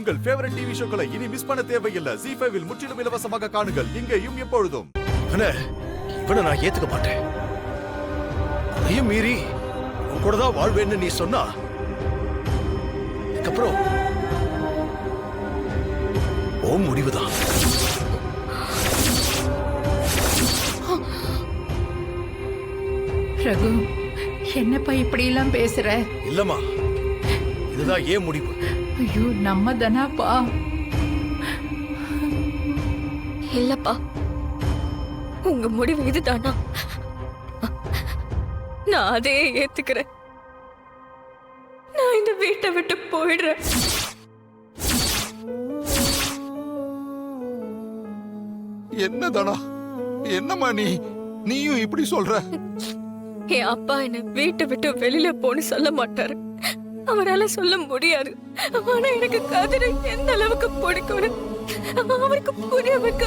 உங்கள் favourite TV ஷோக்களை இனி miss பண்ண தேவையில்லை. ZEE5 இல் முற்றிலும் இலவசமாக காணுங்கள், இங்கேயும் எப்பொழுதும். இவனை நான் ஏத்துக்க மாட்டேன். அதையும் மீறி உன் கூட தான் வாழ்வேன்னு நீ சொன்னா அதுக்கப்புறம் ஓ முடிவுதான். ரகு, என்னப்பா இப்படி எல்லாம் பேசுற? இல்லம்மா, இதுதான் ஏன் முடிவு. ஐயோ, நம்ம தானாப்பா. இல்லப்பா, உங்க முடிவு இதுதானா? நான் அதையே ஏத்துக்கிறேன். நான் இந்த வீட்டை விட்டு போயிடுறேன். என்னதானா? என்னம்மா நீயும் இப்படி சொல்ற? என் அப்பா என்ன வீட்டை விட்டு வெளியில போன்னு சொல்ல மாட்டாரு, அவரால சொல்ல முடியாது. ஆனா எனக்கு கதிரை எந்த அளவுக்கு பிடிக்கும்னு அவருக்கு புரிய வைக்க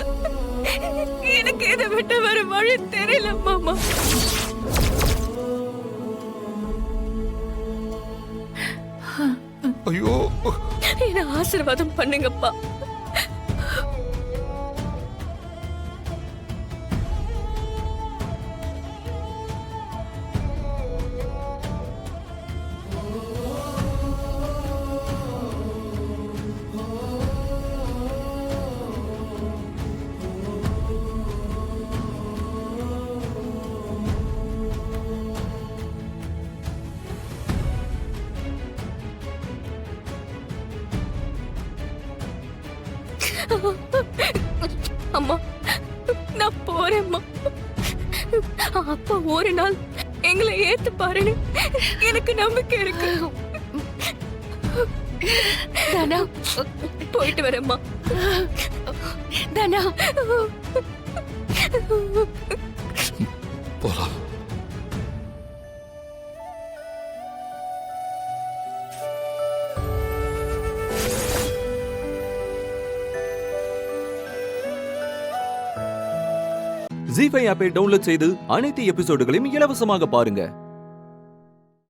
எனக்கு இதை விட்டு வர வழி தெரியல மாமா. ஐயோ, என்ன ஆசீர்வாதம் பண்ணுங்கப்பா. அம்மா, நான் போறேம்மா. அப்பா ஒரு நாள் எங்களை ஏத்து பாருன்னு எனக்கு நம்பிக்கை இருக்கு. தானா, போயிட்டு வரேம்மா. தானா, போலாம். ZEE5 ஆப்பை டவுன்லோட் செய்து அனைத்து எபிசோடுகளையும் இலவசமாக பாருங்க.